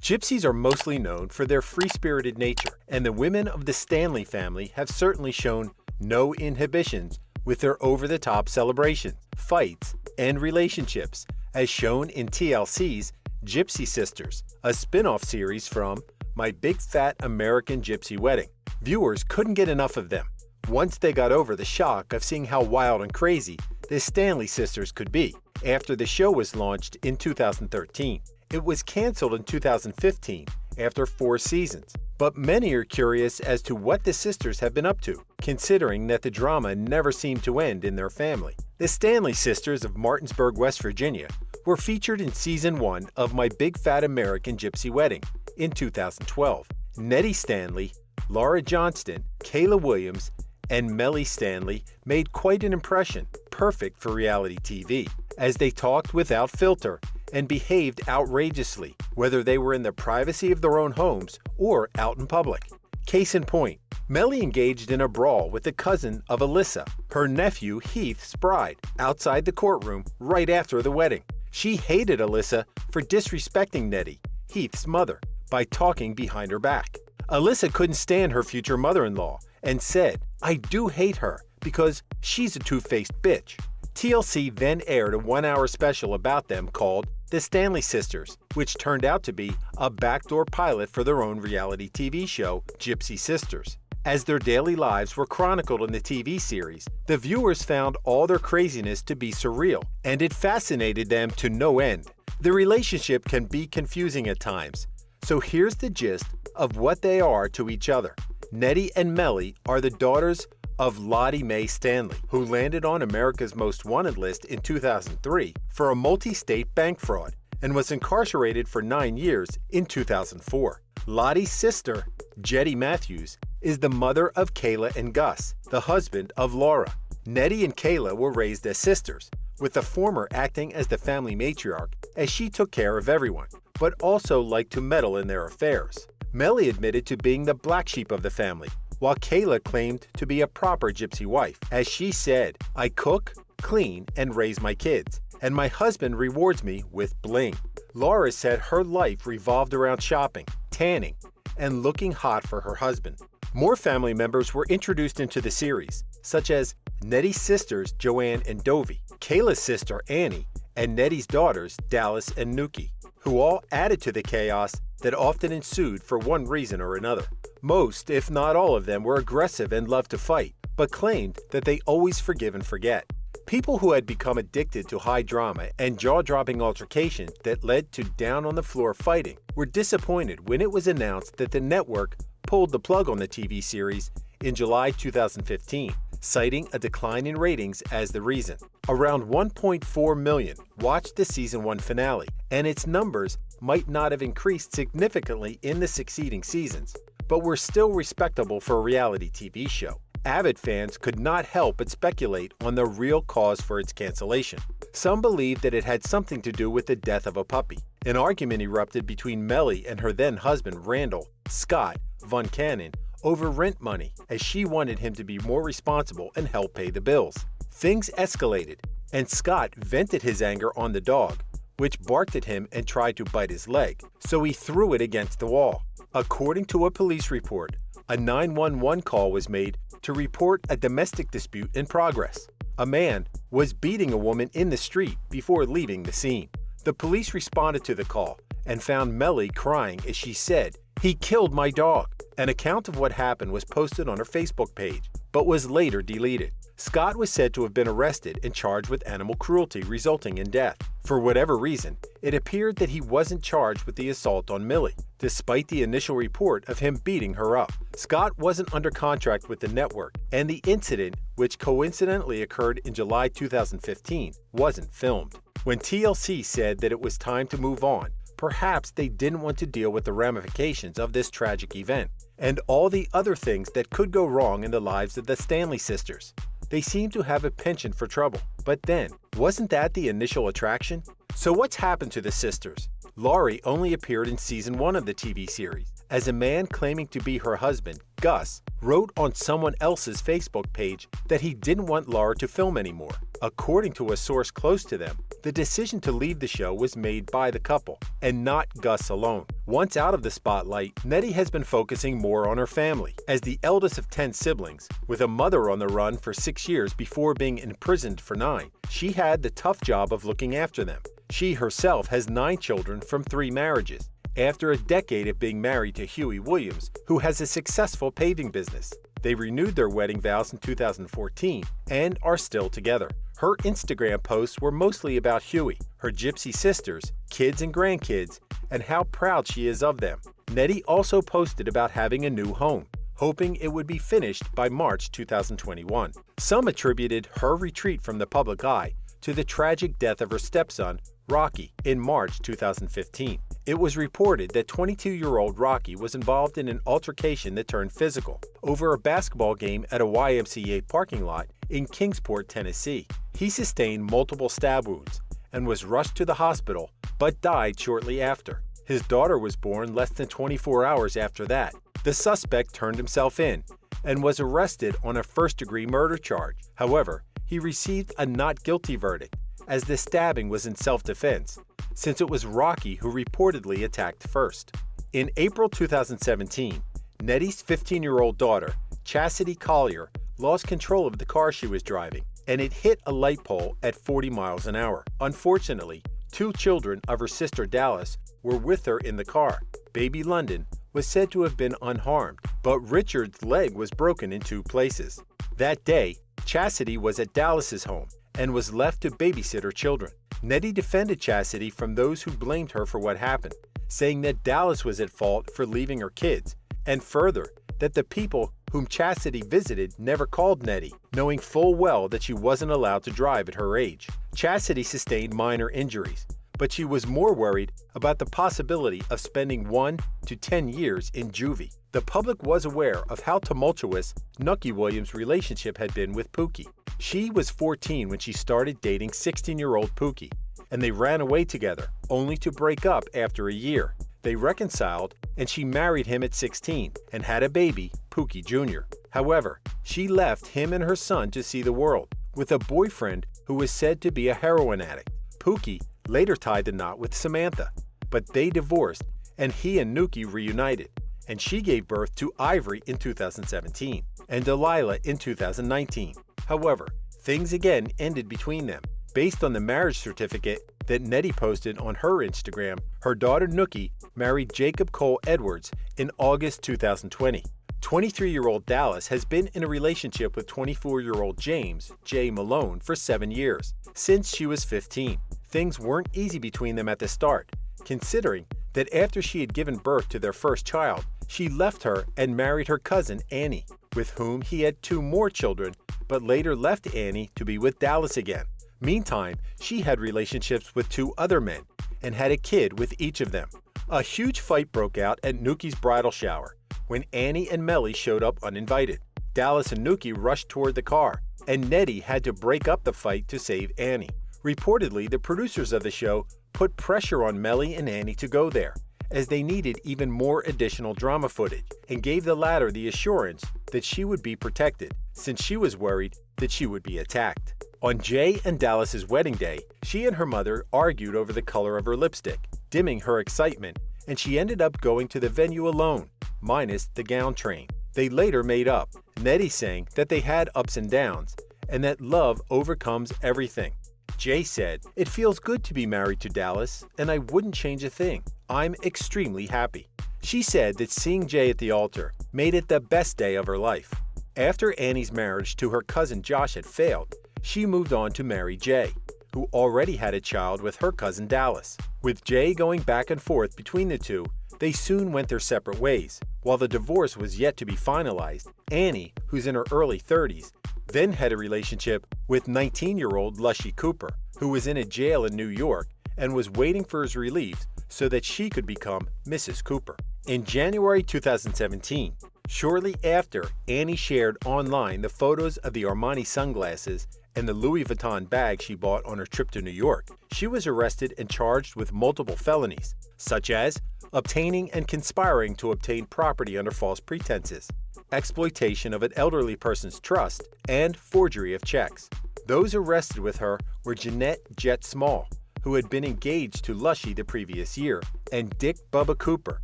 Gypsies are mostly known for their free-spirited nature, and the women of the Stanley family have certainly shown no inhibitions with their over-the-top celebrations, fights, and relationships, as shown in TLC's Gypsy Sisters, a spin-off series from My Big Fat American Gypsy Wedding. Viewers couldn't get enough of them once they got over the shock of seeing how wild and crazy the Stanley Sisters could be after the show was launched in 2013. It was canceled in 2015 after 4 seasons, but many are curious as to what the sisters have been up to, considering that the drama never seemed to end in their family. The Stanley Sisters of Martinsburg, West Virginia, were featured in Season 1 of My Big Fat American Gypsy Wedding in 2012. Nettie Stanley, Laura Johnston, Kayla Williams, and Melly Stanley made quite an impression, perfect for reality TV, as they talked without filter and behaved outrageously, whether they were in the privacy of their own homes or out in public. Case in point, Melly engaged in a brawl with the cousin of Alyssa, her nephew Heath's bride, outside the courtroom right after the wedding. She hated Alyssa for disrespecting Nettie, Heath's mother, by talking behind her back. Alyssa couldn't stand her future mother-in-law and said, "I do hate her because she's a two-faced bitch." TLC then aired a 1-hour special about them called The Stanley Sisters, which turned out to be a backdoor pilot for their own reality TV show, Gypsy Sisters. As their daily lives were chronicled in the TV series, the viewers found all their craziness to be surreal, and it fascinated them to no end. The relationship can be confusing at times, so here's the gist of what they are to each other. Nettie and Melly are the daughters of Lottie Mae Stanley, who landed on America's Most Wanted list in 2003 for a multi-state bank fraud and was incarcerated for 9 years in 2004. Lottie's sister, Jettie Matthews, is the mother of Kayla and Gus, the husband of Laura. Nettie and Kayla were raised as sisters, with the former acting as the family matriarch as she took care of everyone, but also liked to meddle in their affairs. Melly admitted to being the black sheep of the family, while Kayla claimed to be a proper gypsy wife. As she said, "I cook, clean, and raise my kids, and my husband rewards me with bling." Laura said her life revolved around shopping, tanning, and looking hot for her husband. More family members were introduced into the series, such as Nettie's sisters Joanne and Dovie, Kayla's sister Annie, and Nettie's daughters Dallas and Nuki, who all added to the chaos that often ensued for one reason or another. Most, if not all of them, were aggressive and loved to fight, but claimed that they always forgive and forget. People who had become addicted to high drama and jaw-dropping altercations that led to down-on-the-floor fighting were disappointed when it was announced that the network pulled the plug on the TV series in July 2015, citing a decline in ratings as the reason. Around 1.4 million watched the Season 1 finale, and its numbers might not have increased significantly in the succeeding seasons, but were still respectable for a reality TV show. Avid fans could not help but speculate on the real cause for its cancellation. Some believed that it had something to do with the death of a puppy. An argument erupted between Melly and her then-husband Randall Scott Von Cannon over rent money, as she wanted him to be more responsible and help pay the bills. Things escalated, and Scott vented his anger on the dog, which barked at him and tried to bite his leg, so he threw it against the wall. According to a police report, a 911 call was made to report a domestic dispute in progress. A man was beating a woman in the street before leaving the scene. The police responded to the call and found Melly crying as she said, "He killed my dog." An account of what happened was posted on her Facebook page, but was later deleted. Scott was said to have been arrested and charged with animal cruelty resulting in death. For whatever reason, it appeared that he wasn't charged with the assault on Millie, despite the initial report of him beating her up. Scott wasn't under contract with the network, and the incident, which coincidentally occurred in July 2015, wasn't filmed. When TLC said that it was time to move on, perhaps they didn't want to deal with the ramifications of this tragic event and all the other things that could go wrong in the lives of the Stanley sisters. They seem to have a penchant for trouble, but then, wasn't that the initial attraction? So what's happened to the sisters? Laurie only appeared in Season 1 of the TV series, as a man claiming to be her husband, Gus, wrote on someone else's Facebook page that he didn't want Laura to film anymore. According to a source close to them, the decision to leave the show was made by the couple, and not Gus alone. Once out of the spotlight, Nettie has been focusing more on her family. As the eldest of 10 siblings, with a mother on the run for 6 years before being imprisoned for 9, she had the tough job of looking after them. She herself has 9 children from 3 marriages, after a decade of being married to Huey Williams, who has a successful paving business. They renewed their wedding vows in 2014 and are still together. Her Instagram posts were mostly about Huey, her Gypsy sisters, kids and grandkids, and how proud she is of them. Nettie also posted about having a new home, hoping it would be finished by March 2021. Some attributed her retreat from the public eye to the tragic death of her stepson, Rocky, in March 2015. It was reported that 22-year-old Rocky was involved in an altercation that turned physical over a basketball game at a YMCA parking lot in Kingsport, Tennessee. He sustained multiple stab wounds and was rushed to the hospital but died shortly after. His daughter was born less than 24 hours after that. The suspect turned himself in and was arrested on a first-degree murder charge. However, he received a not guilty verdict, as the stabbing was in self-defense, since it was Rocky who reportedly attacked first. In April 2017, Nettie's 15-year-old daughter, Chastity Collier, lost control of the car she was driving, and it hit a light pole at 40 miles an hour. Unfortunately, 2 children of her sister Dallas were with her in the car. Baby London was said to have been unharmed, but Richard's leg was broken in 2 places. That day, Chastity was at Dallas's home and was left to babysit her children. Nettie defended Chastity from those who blamed her for what happened, saying that Dallas was at fault for leaving her kids, and further, that the people whom Chastity visited never called Nettie, knowing full well that she wasn't allowed to drive at her age. Chastity sustained minor injuries, but she was more worried about the possibility of spending 1 to 10 years in juvie. The public was aware of how tumultuous Nucky Williams' relationship had been with Pookie. She was 14 when she started dating 16-year-old Pookie, and they ran away together, only to break up after a year. They reconciled, and she married him at 16 and had a baby, Pookie Jr. However, she left him and her son to see the world, with a boyfriend who was said to be a heroin addict. Pookie later tied the knot with Samantha, but they divorced, and he and Nuki reunited, and she gave birth to Ivory in 2017 and Delilah in 2019. However, things again ended between them. Based on the marriage certificate that Nettie posted on her Instagram, her daughter Nuki married Jacob Cole Edwards in August 2020. 23-year-old Dallas has been in a relationship with 24-year-old James J. Malone for 7 years, since she was 15. Things weren't easy between them at the start, considering that after she had given birth to their first child, she left her and married her cousin Annie, with whom he had 2 more children, but later left Annie to be with Dallas again. Meantime, she had relationships with 2 other men and had a kid with each of them. A huge fight broke out at Nuki's bridal shower when Annie and Melly showed up uninvited. Dallas and Nuki rushed toward the car, and Nettie had to break up the fight to save Annie. Reportedly, the producers of the show put pressure on Melly and Annie to go there, as they needed even more additional drama footage, and gave the latter the assurance that she would be protected, since she was worried that she would be attacked. On Jay and Dallas's wedding day, she and her mother argued over the color of her lipstick, dimming her excitement, and she ended up going to the venue alone, minus the gown train. They later made up, Nettie saying that they had ups and downs, and that love overcomes everything. Jay said, "It feels good to be married to Dallas, and I wouldn't change a thing. I'm extremely happy." She said that seeing Jay at the altar made it the best day of her life. After Annie's marriage to her cousin Josh had failed, she moved on to marry Jay, who already had a child with her cousin Dallas. With Jay going back and forth between the two, they soon went their separate ways. While the divorce was yet to be finalized, Annie, who's in her early 30s, then had a relationship with 19-year-old Lushy Cooper, who was in a jail in New York and was waiting for his release so that she could become Mrs. Cooper. In January 2017, shortly after Annie shared online the photos of the Armani sunglasses and the Louis Vuitton bag she bought on her trip to New York, she was arrested and charged with multiple felonies, such as obtaining and conspiring to obtain property under false pretenses, exploitation of an elderly person's trust, and forgery of checks. Those arrested with her were Jeanette Jet Small, who had been engaged to Lushy the previous year, and Dick Bubba Cooper,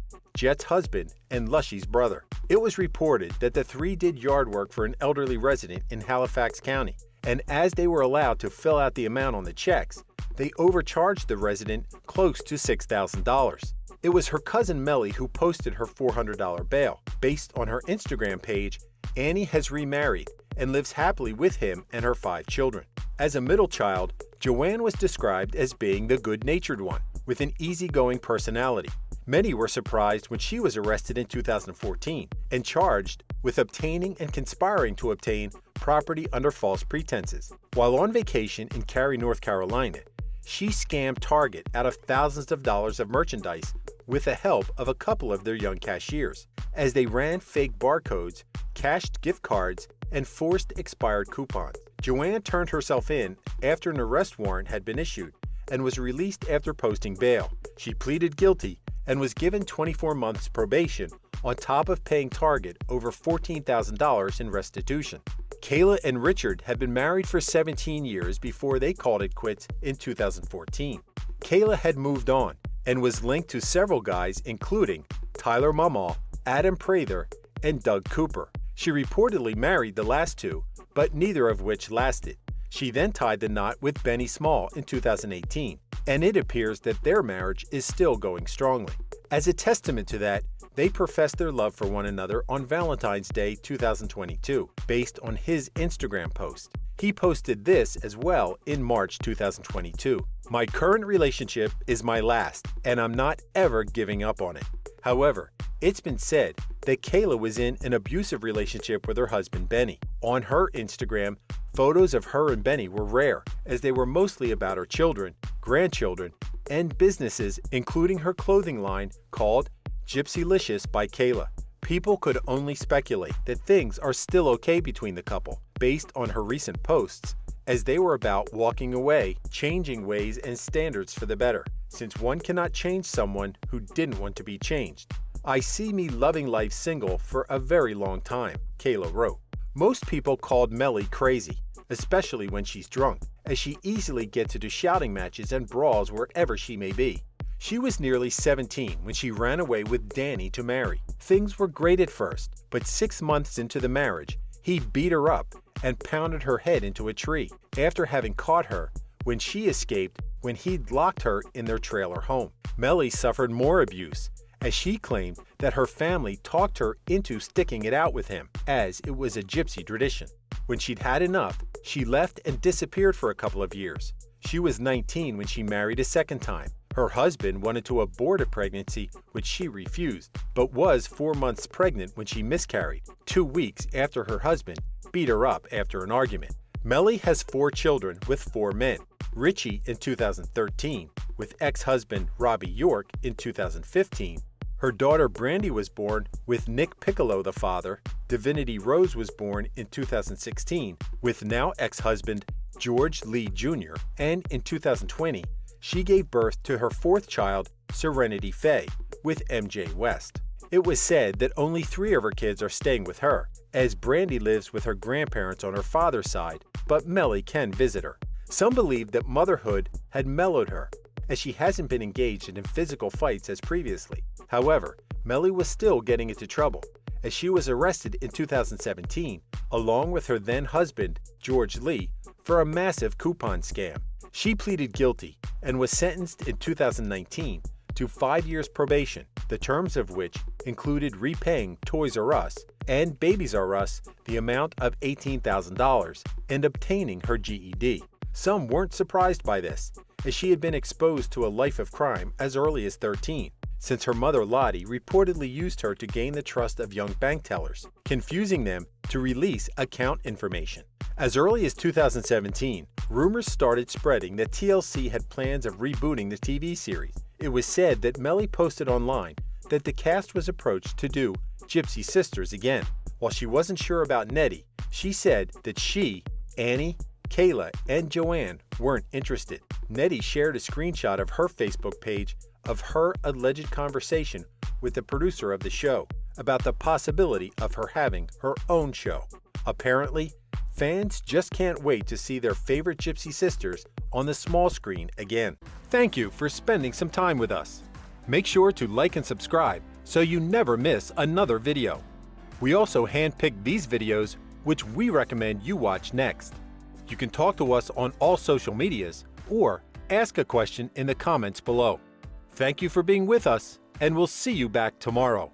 Jet's husband and Lushy's brother. It was reported that the three did yard work for an elderly resident in Halifax County, and as they were allowed to fill out the amount on the checks, they overcharged the resident close to $6,000. It was her cousin Melly who posted her $400 bail. Based on her Instagram page, Annie has remarried and lives happily with him and her 5 children. As a middle child, Joanne was described as being the good-natured one, with an easygoing personality. Many were surprised when she was arrested in 2014 and charged with obtaining and conspiring to obtain property under false pretenses. While on vacation in Cary, North Carolina, she scammed Target out of thousands of dollars of merchandise with the help of a couple of their young cashiers, as they ran fake barcodes, cashed gift cards, and forced expired coupons. Joanne turned herself in after an arrest warrant had been issued and was released after posting bail. She pleaded guilty and was given 24 months probation on top of paying Target over $14,000 in restitution. Kayla and Richard had been married for 17 years before they called it quits in 2014. Kayla had moved on and was linked to several guys including Tyler Mamaw, Adam Prather, and Doug Cooper. She reportedly married the last two, but neither of which lasted. She then tied the knot with Benny Small in 2018, and it appears that their marriage is still going strongly. As a testament to that, they professed their love for one another on Valentine's Day 2022, based on his Instagram post. He posted this as well in March 2022. "My current relationship is my last, and I'm not ever giving up on it." However, it's been said that Kayla was in an abusive relationship with her husband Benny. On her Instagram, photos of her and Benny were rare, as they were mostly about her children, grandchildren, and businesses, including her clothing line called Gypsy by Kayla. People could only speculate that things are still okay between the couple, based on her recent posts, as they were about walking away, changing ways and standards for the better, since one cannot change someone who didn't want to be changed. "I see me loving life single for a very long time," Kayla wrote. Most people called Melly crazy, especially when she's drunk, as she easily gets into shouting matches and brawls wherever she may be. She was nearly 17 when she ran away with Danny to marry. Things were great at first, but 6 months into the marriage, he beat her up and pounded her head into a tree after having caught her when she escaped when he'd locked her in their trailer home. Melly suffered more abuse, as she claimed that her family talked her into sticking it out with him, as it was a Gypsy tradition. When she'd had enough, she left and disappeared for a couple of years. She was 19 when she married a second time. Her husband wanted to abort a pregnancy, which she refused, but was 4 months pregnant when she miscarried, 2 weeks after her husband beat her up after an argument. Melly has 4 children with 4 men. Richie in 2013, with ex-husband Robbie York in 2015. Her daughter Brandy was born with Nick Piccolo the father. Divinity Rose was born in 2016 with now ex-husband George Lee Jr. And in 2020, she gave birth to her 4th child, Serenity Faye, with MJ West. It was said that only 3 of her kids are staying with her, as Brandy lives with her grandparents on her father's side, but Melly can visit her. Some believe that motherhood had mellowed her, as she hasn't been engaged in physical fights as previously. However, Melly was still getting into trouble, as she was arrested in 2017, along with her then-husband, George Lee, for a massive coupon scam. She pleaded guilty and was sentenced in 2019 to 5 years probation, the terms of which included repaying Toys R Us and Babies R Us the amount of $18,000 and obtaining her GED. Some weren't surprised by this, as she had been exposed to a life of crime as early as 13, since her mother Lottie reportedly used her to gain the trust of young bank tellers, confusing them to release account information. As early as 2017, rumors started spreading that TLC had plans of rebooting the TV series. It was said that Melly posted online that the cast was approached to do Gypsy Sisters again. While she wasn't sure about Nettie, she said that she, Annie, Kayla, and Joanne weren't interested. Nettie shared a screenshot of her Facebook page of her alleged conversation with the producer of the show about the possibility of her having her own show. Apparently, Fans just can't wait to see their favorite Gypsy Sisters on the small screen again. Thank you for spending some time with us. Make sure to like and subscribe so you never miss another video. We also handpicked these videos which we recommend you watch next. You can talk to us on all social medias or ask a question in the comments below. Thank you for being with us, and we'll see you back tomorrow.